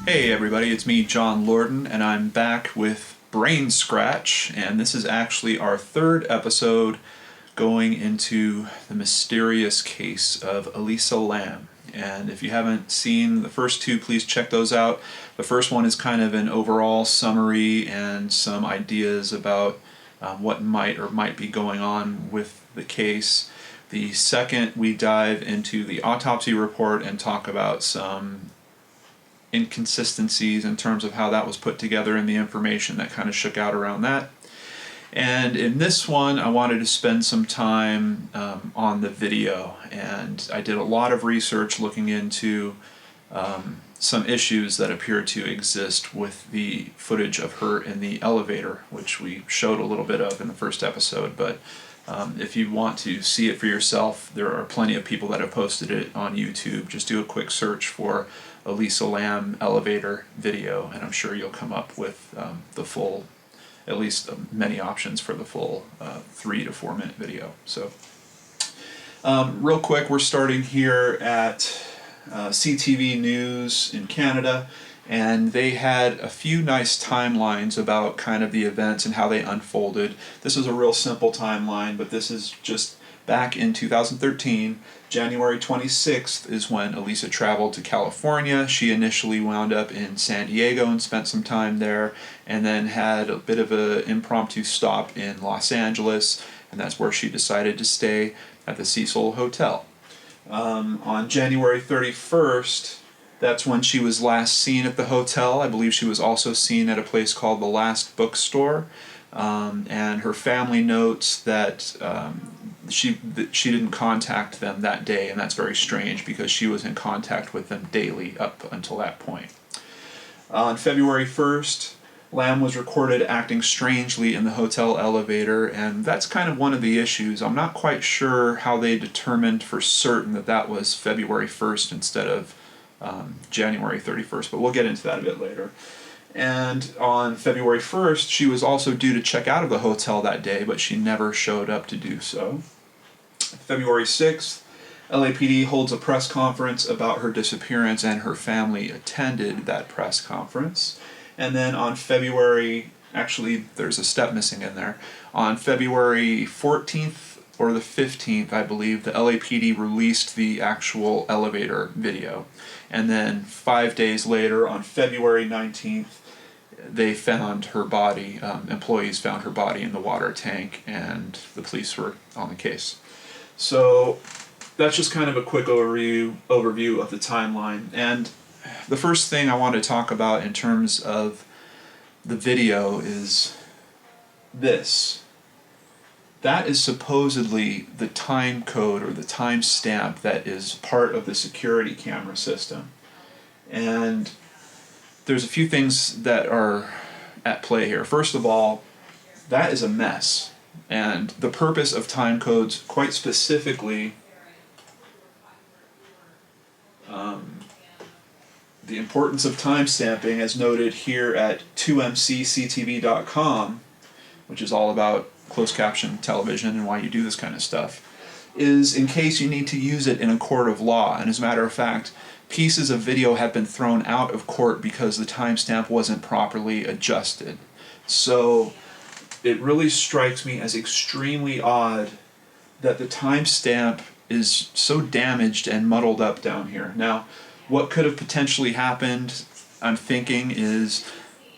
Hey everybody, it's me, John Lorden, and I'm back with Brain Scratch, and this is actually our third episode going into the mysterious case of Elisa Lam. And if you haven't seen the first two, please check those out. The first one is kind of an overall summary and some ideas about what might or might be going on with the case. The second, we dive into the autopsy report and talk about some inconsistencies in terms of how that was put together and the information that kind of shook out around that. And in this one, I wanted to spend some time on the video, and I did a lot of research looking into some issues that appear to exist with the footage of her in the elevator, which we showed a little bit of in the first episode, but if you want to see it for yourself, there are plenty of people that have posted it on YouTube. Just do a quick search for Elisa Lam elevator video, and I'm sure you'll come up with the full, at least many options for the full 3 to 4 minute video. So real quick, we're starting here at CTV News in Canada, and they had a few nice timelines about kind of the events and how they unfolded. This is a real simple timeline, but this is just back in 2013. January 26th is when Elisa traveled to California. She initially wound up in San Diego and spent some time there, and then had a bit of an impromptu stop in Los Angeles, and that's where she decided to stay at the Cecil Hotel. On January 31st, that's when she was last seen at the hotel. I believe she was also seen at a place called the Last Bookstore, and her family notes that she didn't contact them that day, and that's very strange because she was in contact with them daily up until that point. On February 1st, Lam was recorded acting strangely in the hotel elevator, and that's kind of one of the issues. I'm not quite sure how they determined for certain that that was February 1st instead of January 31st, but we'll get into that a bit later. And on February 1st, she was also due to check out of the hotel that day, but she never showed up to do so. February 6th, LAPD holds a press conference about her disappearance, and her family attended that press conference. And then on February, actually there's a step missing in there, on February 14th or the 15th, I believe, the LAPD released the actual elevator video. And then 5 days later, on February 19th, they found her body, employees found her body in the water tank, and the police were on the case. So that's just kind of a quick overview of the timeline. And the first thing I want to talk about in terms of the video is this. That is supposedly the time code or the time stamp that is part of the security camera system. And there's a few things that are at play here. First of all, that is a mess. And the purpose of time codes, quite specifically, the importance of time stamping, as noted here at 2mcctv.com, which is all about closed caption television and why you do this kind of stuff, is in case you need to use it in a court of law. And as a matter of fact, pieces of video have been thrown out of court because the timestamp wasn't properly adjusted. So it really strikes me as extremely odd that the timestamp is so damaged and muddled up down here. Now, what could have potentially happened, I'm thinking, is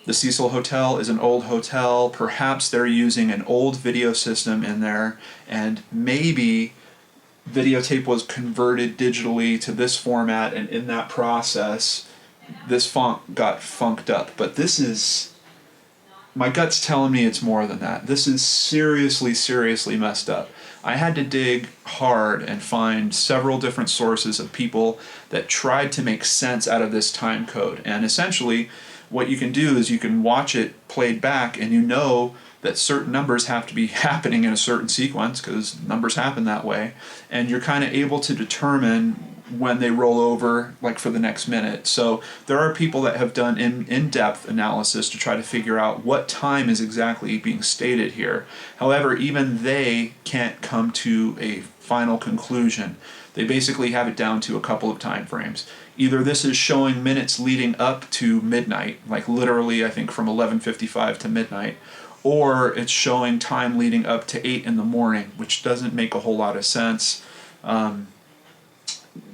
the Cecil Hotel is an old hotel. Perhaps they're using an old video system in there, and maybe videotape was converted digitally to this format, and in that process, this font got funked up. But this is, my gut's telling me it's more than that. This is seriously, seriously messed up. I had to dig hard and find several different sources of people that tried to make sense out of this time code. And essentially, what you can do is you can watch it played back, and you know that certain numbers have to be happening in a certain sequence because numbers happen that way, and you're kind of able to determine when they roll over, like for the next minute. So there are people that have done in-depth analysis to try to figure out what time is exactly being stated here. However, even they can't come to a final conclusion. They basically have it down to a couple of time frames. Either this is showing minutes leading up to midnight, like literally I think from 11:55 to midnight, or it's showing time leading up to 8 in the morning, which doesn't make a whole lot of sense.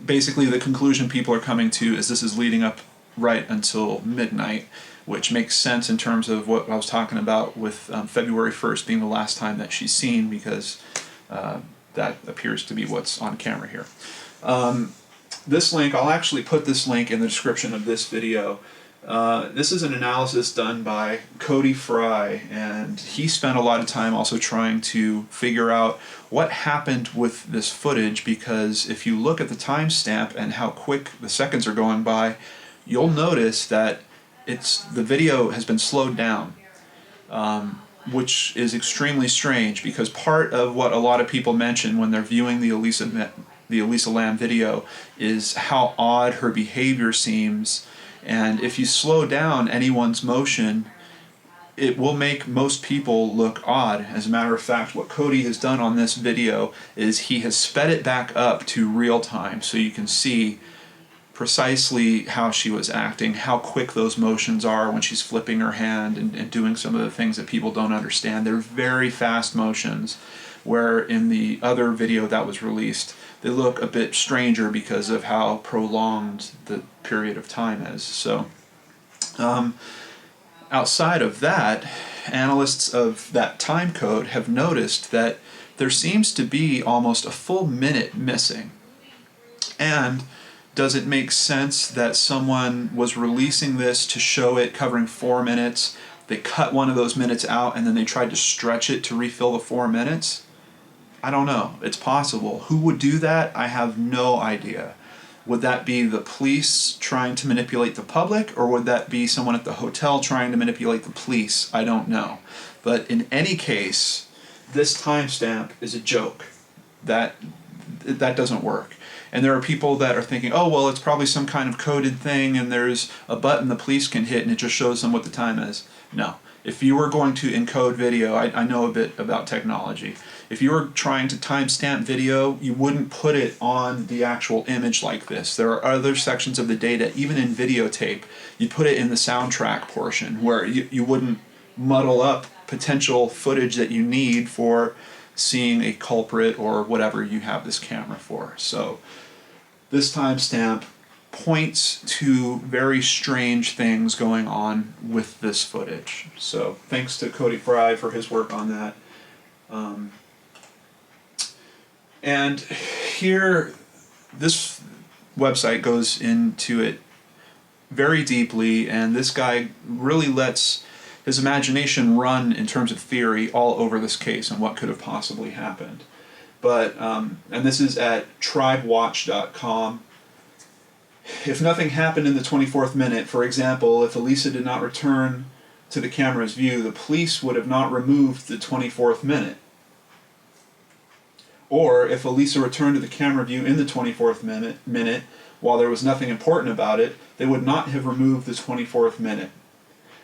Basically the conclusion people are coming to is this is leading up right until midnight, which makes sense in terms of what I was talking about with February 1st being the last time that she's seen, because that appears to be what's on camera here. This link, I'll actually put this link in the description of this video. This is an analysis done by Cody Fry, and he spent a lot of time also trying to figure out what happened with this footage, because if you look at the timestamp and how quick the seconds are going by, you'll notice that the video has been slowed down, which is extremely strange, because part of what a lot of people mention when they're viewing the Elisa Lam video is how odd her behavior seems. And if you slow down anyone's motion, it will make most people look odd. As a matter of fact, what Cody has done on this video is he has sped it back up to real time, so you can see precisely how she was acting, how quick those motions are when she's flipping her hand and doing some of the things that people don't understand. They're very fast motions, where in the other video that was released, they look a bit stranger because of how prolonged the period of time is. So outside of that, analysts of that time code have noticed that there seems to be almost a full minute missing. And does it make sense that someone was releasing this to show it covering 4 minutes, they cut one of those minutes out, and then they tried to stretch it to refill the 4 minutes? I don't know. It's possible. Who would do that? I have no idea. Would that be the police trying to manipulate the public, or would that be someone at the hotel trying to manipulate the police? I don't know. But in any case, this timestamp is a joke. That doesn't work. And there are people that are thinking, oh, well, it's probably some kind of coded thing, and there's a button the police can hit and it just shows them what the time is. No. If you were going to encode video, I know a bit about technology. If you were trying to timestamp video, you wouldn't put it on the actual image like this. There are other sections of the data, even in videotape, you put it in the soundtrack portion, where you wouldn't muddle up potential footage that you need for seeing a culprit or whatever you have this camera for. So this timestamp points to very strange things going on with this footage. So thanks to Cody Fry for his work on that. And here, this website goes into it very deeply, and this guy really lets his imagination run in terms of theory all over this case and what could have possibly happened. But, and this is at tribewatch.com. If nothing happened in the 24th minute, for example, if Elisa did not return to the camera's view, the police would have not removed the 24th minute. Or if Elisa returned to the camera view in the 24th minute, while there was nothing important about it, they would not have removed the 24th minute.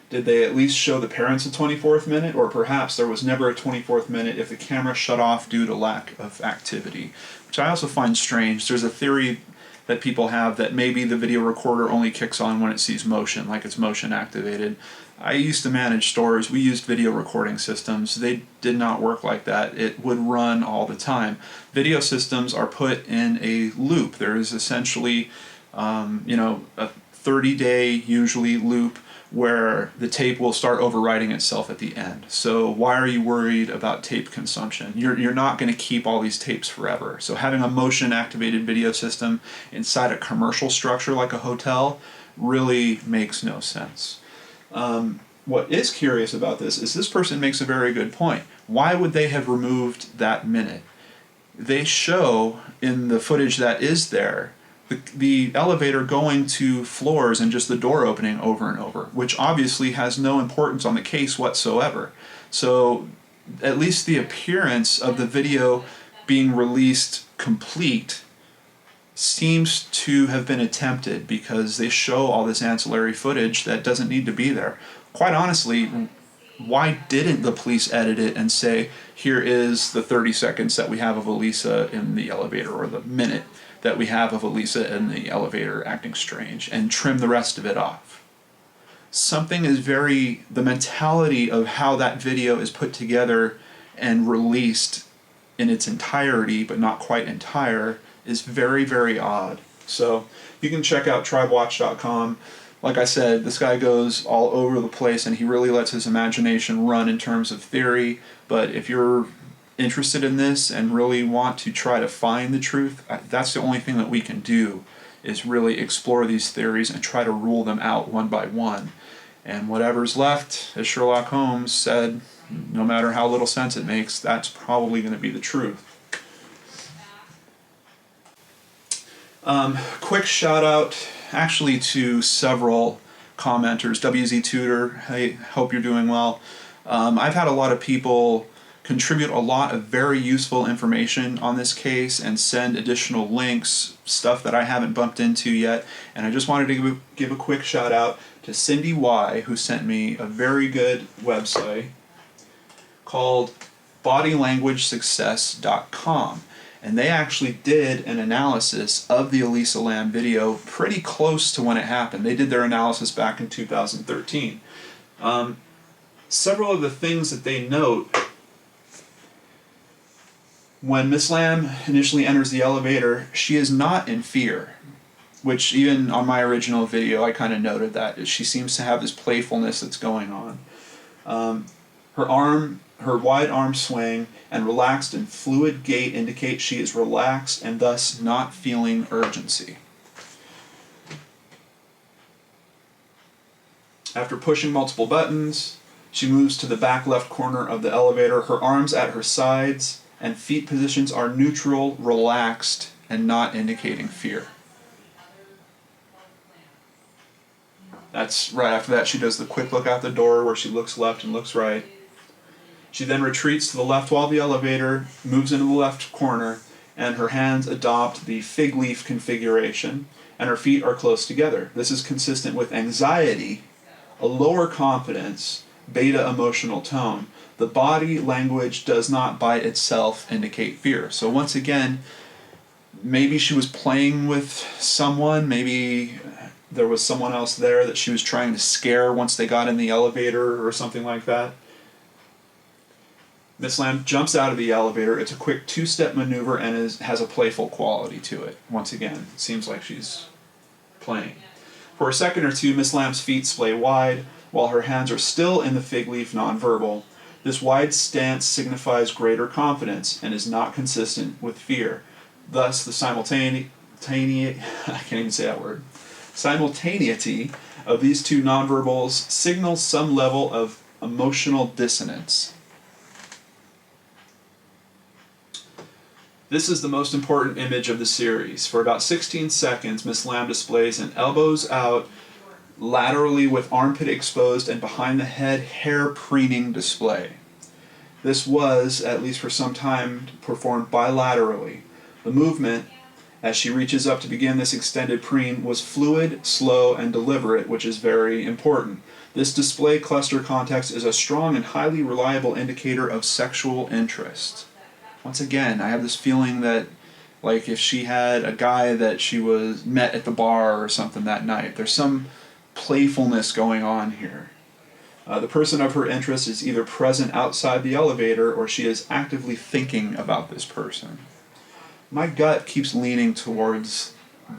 Did they at least show the parents a 24th minute? Or perhaps there was never a 24th minute if the camera shut off due to lack of activity, which I also find strange. There's a theory that people have that maybe the video recorder only kicks on when it sees motion, like it's motion activated. I used to manage stores. We used video recording systems. They did not work like that. It would run all the time. Video systems are put in a loop. There is essentially, a 30-day usually loop where the tape will start overwriting itself at the end. So why are you worried about tape consumption? You're not going to keep all these tapes forever. So having a motion-activated video system inside a commercial structure like a hotel really makes no sense. What is curious about this person makes a very good point. Why would they have removed that minute? They show in the footage that is there the elevator going to floors and just the door opening over and over, which obviously has no importance on the case whatsoever. So at least the appearance of the video being released complete seems to have been attempted because they show all this ancillary footage that doesn't need to be there. Quite honestly, why didn't the police edit it and say, here is the 30 seconds that we have of Elisa in the elevator, or the minute that we have of Elisa in the elevator acting strange, and trim the rest of it off? Something is the mentality of how that video is put together and released in its entirety, but not quite entire, is very, very odd. So you can check out tribewatch.com. Like I said, this guy goes all over the place and he really lets his imagination run in terms of theory. But if you're interested in this and really want to try to find the truth, that's the only thing that we can do, is really explore these theories and try to rule them out one by one. And whatever's left, as Sherlock Holmes said, no matter how little sense it makes, that's probably going to be the truth. Quick shout out actually to several commenters. WZ Tutor, hey, hope you're doing well. I've had a lot of people contribute a lot of very useful information on this case and send additional links, stuff that I haven't bumped into yet. And I just wanted to give a quick shout out to Cindy Y, who sent me a very good website called bodylanguagesuccess.com. And they actually did an analysis of the Elisa Lam video pretty close to when it happened. They did their analysis back in 2013. Several of the things that they note: when Miss Lam initially enters the elevator, she is not in fear, which even on my original video I kind of noted that. She seems to have this playfulness that's going on. Her wide arm swing and relaxed and fluid gait indicate she is relaxed and thus not feeling urgency. After pushing multiple buttons, she moves to the back left corner of the elevator. Her arms at her sides and feet positions are neutral, relaxed, and not indicating fear. That's right after that she does the quick look out the door where she looks left and looks right. She then retreats to the left wall of the elevator, moves into the left corner, and her hands adopt the fig leaf configuration, and her feet are close together. This is consistent with anxiety, a lower confidence, beta emotional tone. The body language does not by itself indicate fear. So once again, maybe she was playing with someone, maybe there was someone else there that she was trying to scare once they got in the elevator or something like that. Miss Lam jumps out of the elevator. It's a quick two-step maneuver and has a playful quality to it. Once again, it seems like she's playing. For a second or two, Miss Lam's feet splay wide, while her hands are still in the fig leaf nonverbal. This wide stance signifies greater confidence and is not consistent with fear. Thus, the simultaneity of these two nonverbals signals some level of emotional dissonance. This is the most important image of the series. For about 16 seconds, Miss Lam displays an elbows out, laterally with armpit exposed and behind the head, hair preening display. This was, at least for some time, performed bilaterally. The movement, as she reaches up to begin this extended preen, was fluid, slow, and deliberate, which is very important. This display cluster context is a strong and highly reliable indicator of sexual interest. Once again, I have this feeling that, like, if she had a guy that she met at the bar or something that night, there's some playfulness going on here. The person of her interest is either present outside the elevator or she is actively thinking about this person. My gut keeps leaning towards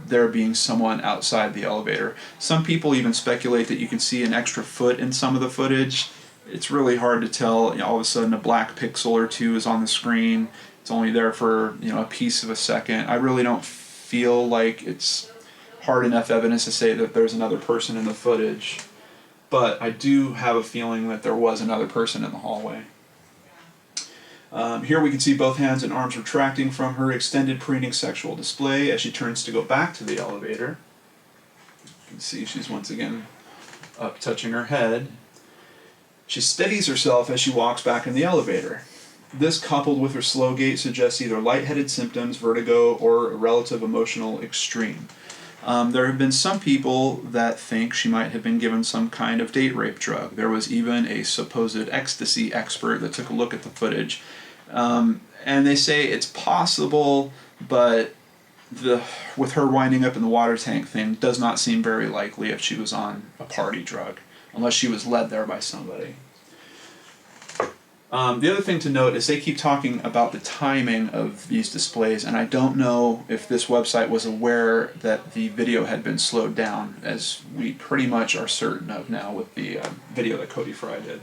there being someone outside the elevator. Some people even speculate that you can see an extra foot in some of the footage. It's really hard to tell. You know, all of a sudden a black pixel or two is on the screen. It's only there for, a piece of a second. I really don't feel like it's hard enough evidence to say that there's another person in the footage. But I do have a feeling that there was another person in the hallway. Here we can see both hands and arms retracting from her extended preening sexual display as she turns to go back to the elevator. You can see she's once again up touching her head. She steadies herself as she walks back in the elevator. This, coupled with her slow gait, suggests either lightheaded symptoms, vertigo, or a relative emotional extreme. There have been some people that think she might have been given some kind of date rape drug. There was even a supposed ecstasy expert that took a look at the footage. And they say it's possible, but with her winding up in the water tank thing does not seem very likely if she was on a party drug, unless she was led there by somebody. The other thing to note is they keep talking about the timing of these displays, and I don't know if this website was aware that the video had been slowed down, as we pretty much are certain of now with the video that Cody Fry did.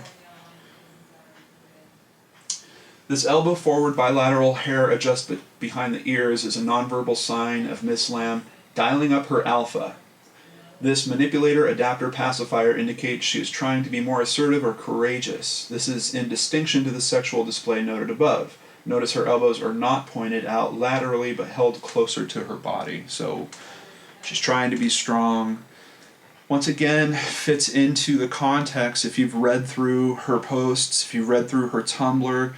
This elbow forward bilateral hair adjustment behind the ears is a nonverbal sign of Miss Lam dialing up her alpha. This manipulator, adapter, pacifier indicates she is trying to be more assertive or courageous. This is in distinction to the sexual display noted above. Notice her elbows are not pointed out laterally but held closer to her body. So she's trying to be strong. Once again, fits into the context. If you've read through her posts, if you've read through her Tumblr,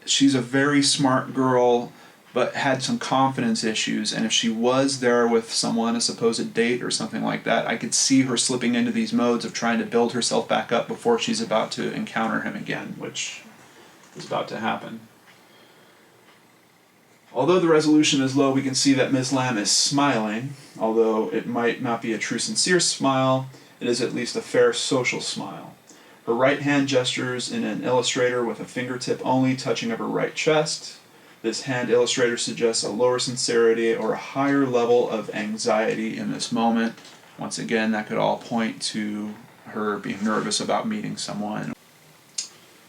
she's a very smart girl, but had some confidence issues, and if she was there with someone, a supposed date or something like that, I could see her slipping into these modes of trying to build herself back up before she's about to encounter him again, which is about to happen. Although the resolution is low, we can see that Ms. Lam is smiling. Although it might not be a true sincere smile, it is at least a fair social smile. Her right hand gestures in an illustrator with a fingertip only touching of her right chest. This hand illustrator suggests a lower sincerity or a higher level of anxiety in this moment. Once again, that could all point to her being nervous about meeting someone.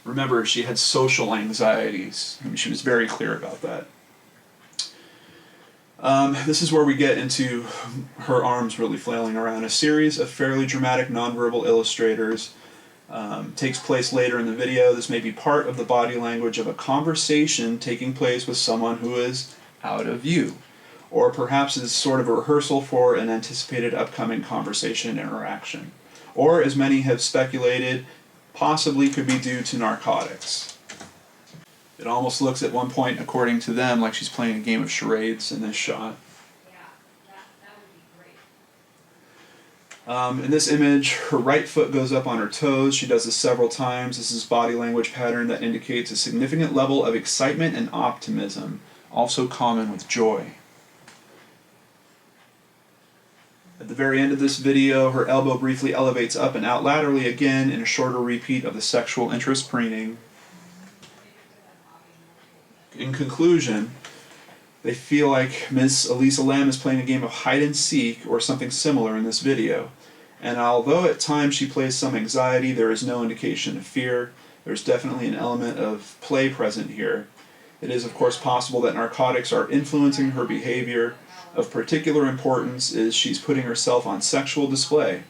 Remember, she had social anxieties. I mean, she was very clear about that. This is where we get into her arms really flailing around. A series of fairly dramatic nonverbal illustrators takes place later in the video. This may be part of the body language of a conversation taking place with someone who is out of view, or perhaps is sort of a rehearsal for an anticipated upcoming conversation interaction, or as many have speculated, possibly could be due to narcotics. It almost looks at one point, according to them, like she's playing a game of charades in this shot. In this image, her right foot goes up on her toes. She does this several times. This is body language pattern that indicates a significant level of excitement and optimism, also common with joy. At the very end of this video, her elbow briefly elevates up and out laterally again in a shorter repeat of the sexual interest preening. In conclusion, they feel like Miss Elisa Lam is playing a game of hide-and-seek or something similar in this video. And although at times she plays some anxiety, there is no indication of fear. There's definitely an element of play present here. It is, of course, possible that narcotics are influencing her behavior. Of particular importance is she's putting herself on sexual display.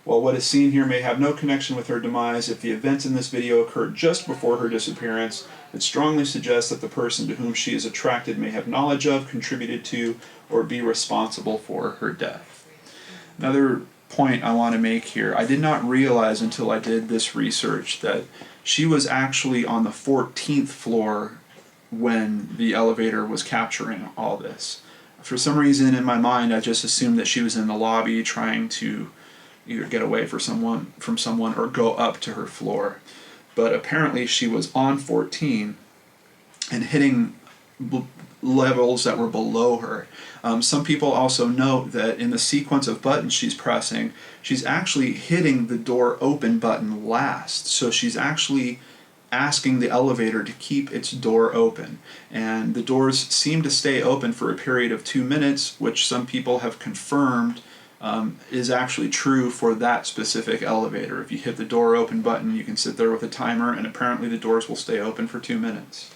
While what is seen here may have no connection with her demise, if the events in this video occurred just before her disappearance, it strongly suggests that the person to whom she is attracted may have knowledge of, contributed to, or be responsible for her death. Another point I want to make here, I did not realize until I did this research that she was actually on the 14th floor when the elevator was capturing all this. For some reason in my mind, I just assumed that she was in the lobby trying to either get away from someone or go up to her floor. But apparently she was on 14 and hitting levels that were below her. Some people also note that in the sequence of buttons she's pressing, she's actually hitting the door open button last. So she's actually asking the elevator to keep its door open. And the doors seem to stay open for a period of 2 minutes, which some people have confirmed is actually true for that specific elevator. If you hit the door open button, you can sit there with a timer, and apparently the doors will stay open for 2 minutes.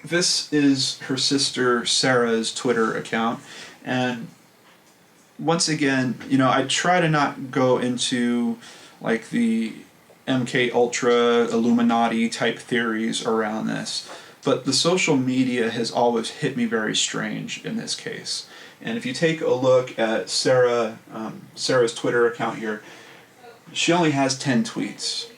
This is her sister Sarah's Twitter account, and once again, you know, I try to not go into like the MK Ultra Illuminati type theories around this. But the social media has always hit me very strange in this case. And if you take a look at Sarah's Twitter account here, she only has 10 tweets.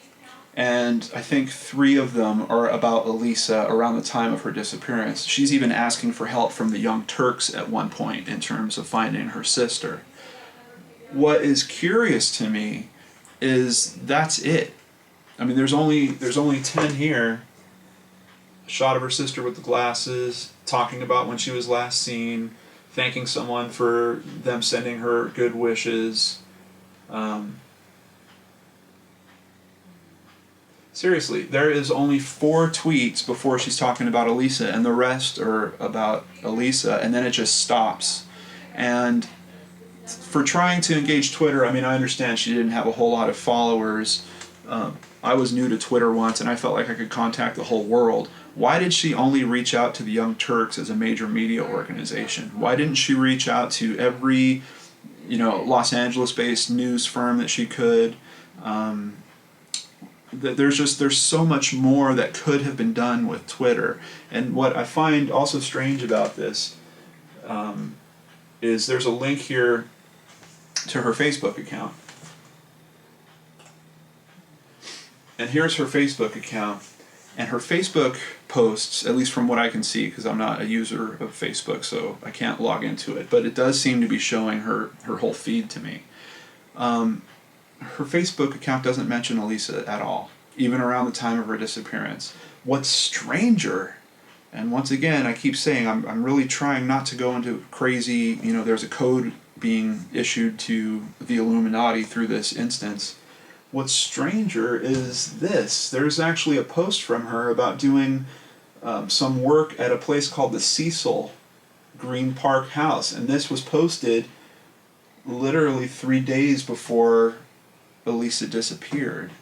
And I think 3 of them are about Elisa around the time of her disappearance. She's even asking for help from the Young Turks at one point in terms of finding her sister. What is curious to me is that's it. I mean, there's only 10 here. A shot of her sister with the glasses, talking about when she was last seen, thanking someone for them sending her good wishes. Seriously, there is only 4 tweets before she's talking about Elisa, and the rest are about Elisa, and then it just stops. And for trying to engage Twitter, I mean, I understand she didn't have a whole lot of followers. I was new to Twitter once, and I felt like I could contact the whole world. Why did she only reach out to the Young Turks as a major media organization? Why didn't she reach out to every, Los Angeles-based news firm that she could? There's so much more that could have been done with Twitter. And what I find also strange about this is there's a link here to her Facebook account. And here's her Facebook account. And her Facebook posts, at least from what I can see, because I'm not a user of Facebook, so I can't log into it, but it does seem to be showing her whole feed to me. Her Facebook account doesn't mention Elisa at all, even around the time of her disappearance. What's stranger, and once again, I keep saying I'm really trying not to go into crazy, there's a code being issued to the Illuminati through this instance. What's stranger is this. There's actually a post from her about doing some work at a place called the Cecil Green Park House, and this was posted literally 3 days before Elisa disappeared.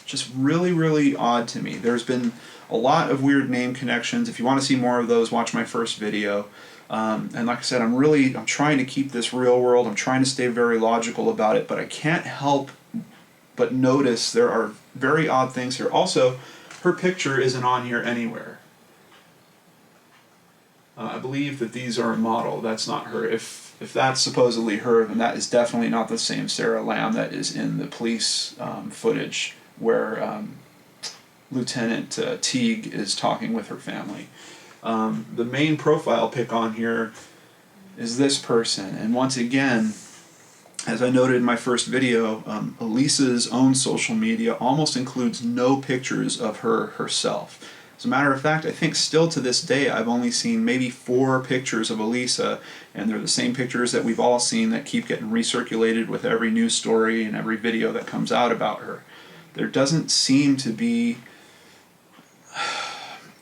Just really, really odd to me. There's been a lot of weird name connections. If you want to see more of those, watch my first video. And like I said, I'm trying to keep this real world. I'm trying to stay very logical about it, but I can't help but notice there are very odd things here. Also, her picture isn't on here anywhere. I believe that these are a model. That's not her. If that's supposedly her, then that is definitely not the same Sarah Lam that is in the police footage where Lieutenant Teague is talking with her family. The main profile pic on here is this person, and once again, as I noted in my first video, Elisa's own social media almost includes no pictures of her herself. As a matter of fact, I think still to this day I've only seen maybe 4 pictures of Elisa, and they're the same pictures that we've all seen that keep getting recirculated with every news story and every video that comes out about her. There doesn't seem to be...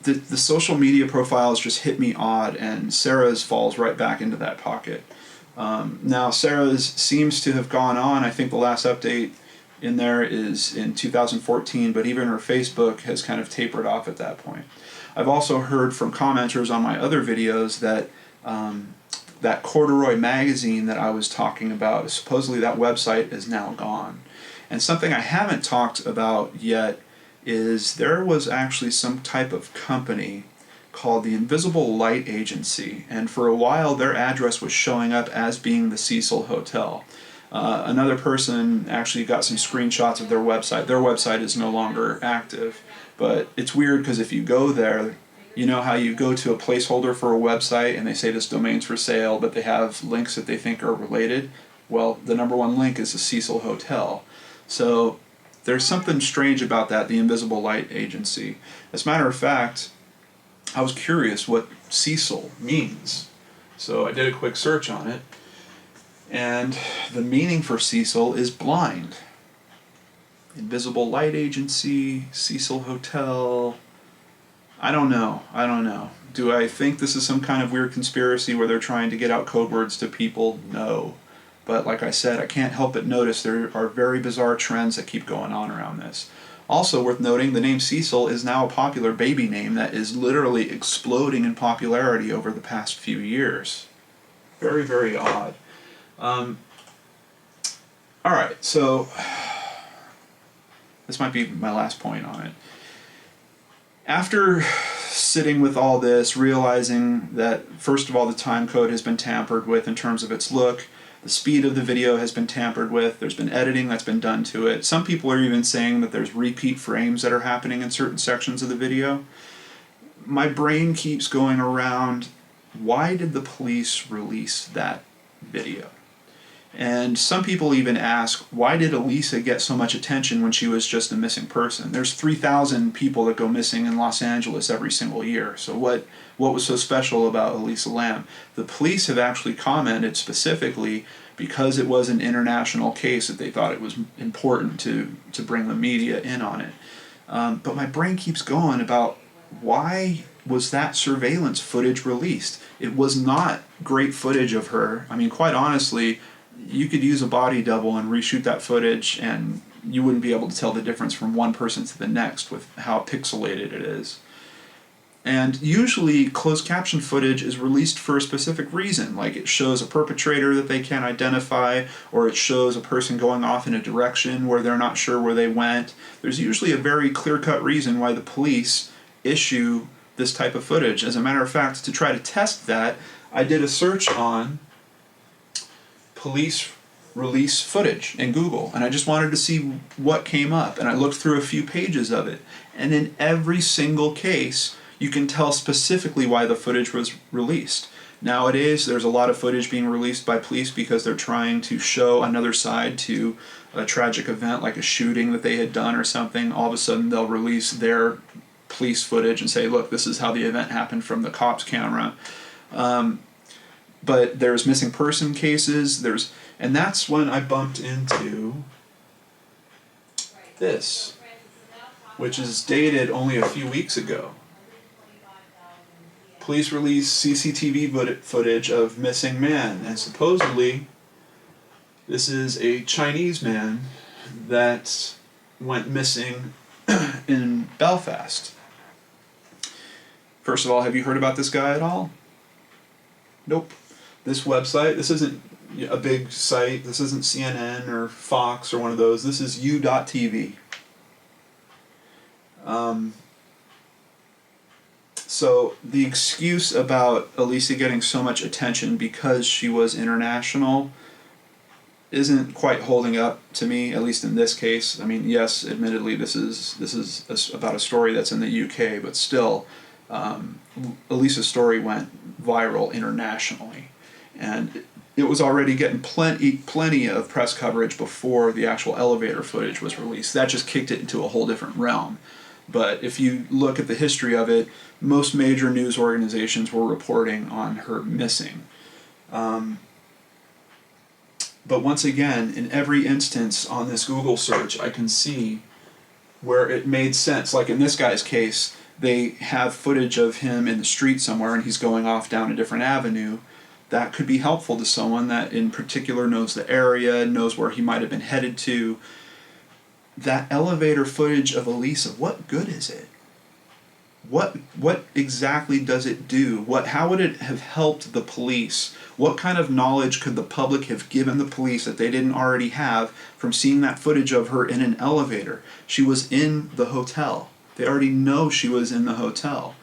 The social media profiles just hit me odd, and Sarah's falls right back into that pocket. Now, Sarah's seems to have gone on. I think the last update in there is in 2014, but even her Facebook has kind of tapered off at that point. I've also heard from commenters on my other videos that that Corduroy magazine that I was talking about, supposedly that website is now gone. And something I haven't talked about yet is there was actually some type of company called the Invisible Light Agency, and for a while their address was showing up as being the Cecil Hotel. Another person actually got some screenshots of their website. Their website is no longer active, but it's weird because if you go there, you know how you go to a placeholder for a website and they say this domain's for sale, but they have links that they think are related? Well, the #1 link is the Cecil Hotel. So there's something strange about that, the Invisible Light Agency. As a matter of fact, I was curious what Cecil means. So I did a quick search on it, and the meaning for Cecil is blind. Invisible Light Agency, Cecil Hotel. I don't know. Do I think this is some kind of weird conspiracy where they're trying to get out code words to people? No. But like I said, I can't help but notice there are very bizarre trends that keep going on around this. Also worth noting, the name Cecil is now a popular baby name that is literally exploding in popularity over the past few years. Very, very odd. Alright, so this might be my last point on it. After sitting with all this, realizing that, first of all, the time code has been tampered with in terms of its look, The speed of the video has been tampered with. There's been editing that's been done to it. Some people are even saying that there's repeat frames that are happening in certain sections of the video. My brain keeps going around, why did the police release that video? And some people even ask, why did Elisa get so much attention when she was just a missing person? There's 3,000 people that go missing in Los Angeles every single year. So what was so special about Elisa Lam? The police have actually commented specifically, because it was an international case, that they thought it was important to bring the media in on it. But my brain keeps going about, why was that surveillance footage released? It was not great footage of her. I mean, quite honestly, you could use a body double and reshoot that footage and you wouldn't be able to tell the difference from one person to the next with how pixelated it is. And usually closed caption footage is released for a specific reason, like it shows a perpetrator that they can't identify, or it shows a person going off in a direction where they're not sure where they went. There's usually a very clear-cut reason why the police issue this type of footage. As a matter of fact, to try to test that, I did a search on police release footage in Google, and I just wanted to see what came up, and I looked through a few pages of it, and in every single case you can tell specifically why the footage was released. Nowadays there's a lot of footage being released by police because they're trying to show another side to a tragic event, like a shooting that they had done or something. All of a sudden they'll release their police footage and say, look, this is how the event happened from the cop's camera. But there's missing person cases, and that's when I bumped into this, which is dated only a few weeks ago. Police release CCTV footage of missing man, and supposedly this is a Chinese man that went missing in Belfast. First of all, have you heard about this guy at all? Nope. This website, this isn't a big site, this isn't CNN or Fox or one of those, this is u.tv. So the excuse about Elisa getting so much attention because she was international isn't quite holding up to me, at least in this case. I mean, yes, admittedly, this is about a story that's in the UK, but still, Elisa's story went viral internationally. And it was already getting plenty of press coverage before the actual elevator footage was released. That just kicked it into a whole different realm. But if you look at the history of it, most major news organizations were reporting on her missing. But once again, in every instance on this Google search, I can see where it made sense. Like in this guy's case, they have footage of him in the street somewhere and he's going off down a different avenue. That could be helpful to someone that in particular knows the area, knows where he might have been headed to. That elevator footage of Elisa, what good is it? What exactly does it do? How would it have helped the police? What kind of knowledge could the public have given the police that they didn't already have from seeing that footage of her in an elevator? She was in the hotel. They already know she was in the hotel.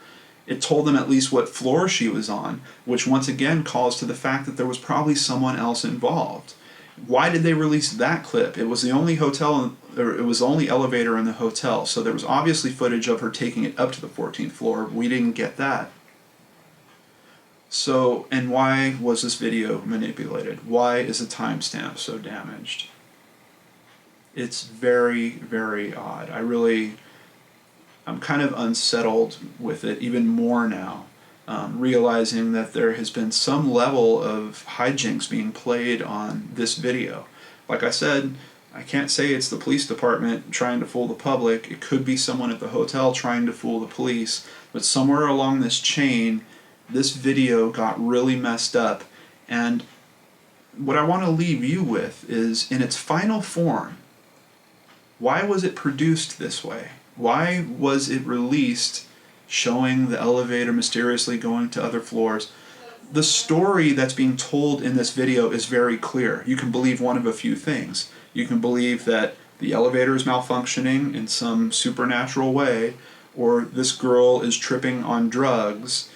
It told them at least what floor she was on, which once again calls to the fact that there was probably someone else involved. Why did they release that clip? It was the only it was the only elevator in the hotel, so there was obviously footage of her taking it up to the 14th floor. We didn't get that. So, and why was this video manipulated? Why is the timestamp so damaged? It's very, very odd. I'm kind of unsettled with it even more now, realizing that there has been some level of hijinks being played on this video. Like I said, I can't say it's the police department trying to fool the public. It could be someone at the hotel trying to fool the police, but somewhere along this chain, this video got really messed up. And what I want to leave you with is, in its final form, why was it produced this way? Why was it released showing the elevator mysteriously going to other floors? The story that's being told in this video is very clear. You can believe one of a few things. You can believe that the elevator is malfunctioning in some supernatural way, or this girl is tripping on drugs,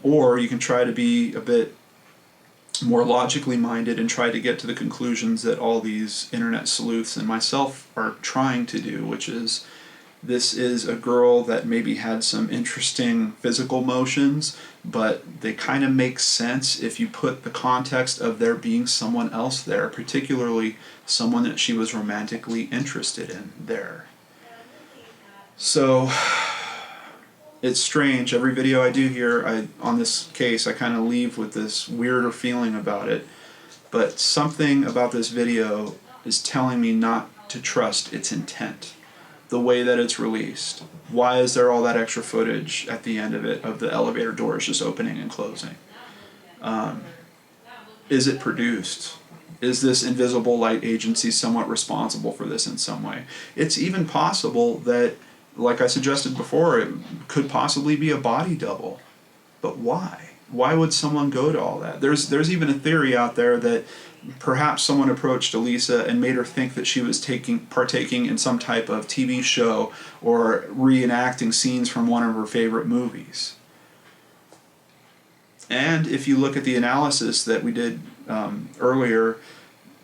or you can try to be a bit more logically minded and tried to get to the conclusions that all these internet sleuths and myself are trying to do, which is this is a girl that maybe had some interesting physical motions, but they kind of make sense if you put the context of there being someone else there, particularly someone that she was romantically interested in there. So it's strange. Every video I do here on this case, I kind of leave with this weirder feeling about it. But something about this video is telling me not to trust its intent, the way that it's released. Why is there all that extra footage at the end of it of the elevator doors just opening and closing? Is it produced? Is this invisible light agency somewhat responsible for this in some way? It's even possible that, like I suggested before, it could possibly be a body double. But why? Why would someone go to all that? There's even a theory out there that perhaps someone approached Elisa and made her think that she was partaking in some type of TV show or reenacting scenes from one of her favorite movies. And if you look at the analysis that we did earlier,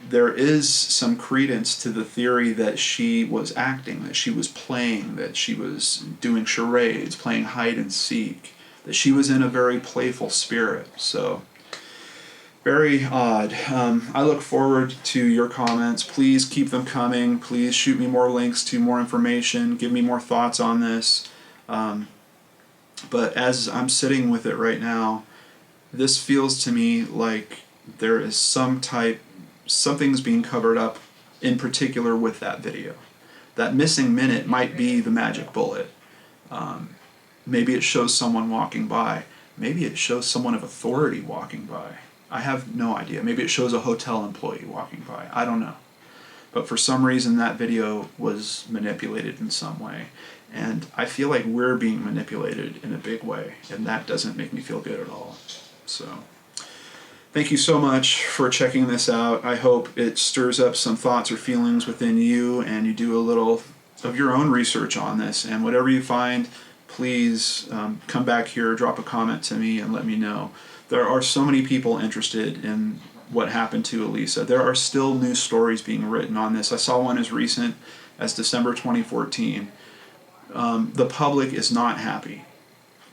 there is some credence to the theory that she was acting, that she was playing, that she was doing charades, playing hide and seek, that she was in a very playful spirit. So, very odd. I look forward to your comments. Please keep them coming. Please shoot me more links to more information. Give me more thoughts on this. But as I'm sitting with it right now, this feels to me like there is something's being covered up, in particular with that video. That missing minute might be the magic bullet. Maybe it shows someone walking by. Maybe it shows someone of authority walking by. I have no idea. Maybe it shows a hotel employee walking by. I don't know. But for some reason that video was manipulated in some way. And I feel like we're being manipulated in a big way. And that doesn't make me feel good at all. So, thank you so much for checking this out. I hope it stirs up some thoughts or feelings within you and you do a little of your own research on this. And whatever you find, please come back here, drop a comment to me and let me know. There are so many people interested in what happened to Elisa. There are still new stories being written on this. I saw one as recent as December 2014. The public is not happy.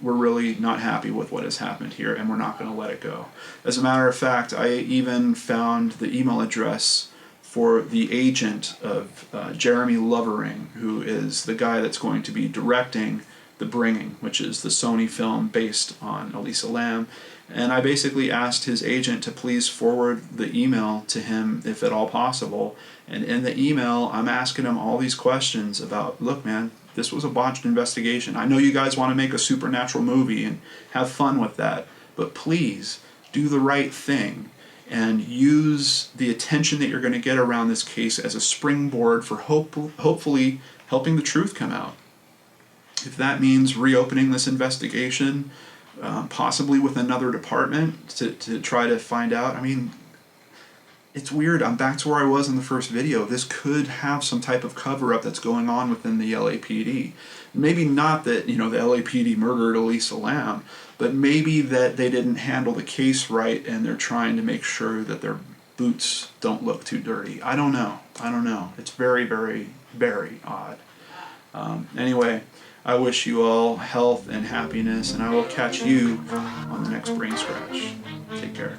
We're really not happy with what has happened here, and we're not going to let it go. As a matter of fact, I even found the email address for the agent of Jeremy Lovering, who is the guy that's going to be directing The Bringing, which is the Sony film based on Elisa Lam. And I basically asked his agent to please forward the email to him if at all possible. And in the email, I'm asking him all these questions about, look, man, this was a botched investigation. I know you guys want to make a supernatural movie and have fun with that, but please do the right thing and use the attention that you're going to get around this case as a springboard for hopefully helping the truth come out. If that means reopening this investigation, possibly with another department to try to find out. I mean, it's weird. I'm back to where I was in the first video. This could have some type of cover-up that's going on within the LAPD. Maybe not that, the LAPD murdered Elisa Lam, but maybe that they didn't handle the case right and they're trying to make sure that their boots don't look too dirty. I don't know. It's very, very, very odd. Anyway, I wish you all health and happiness, and I will catch you on the next Brain Scratch. Take care.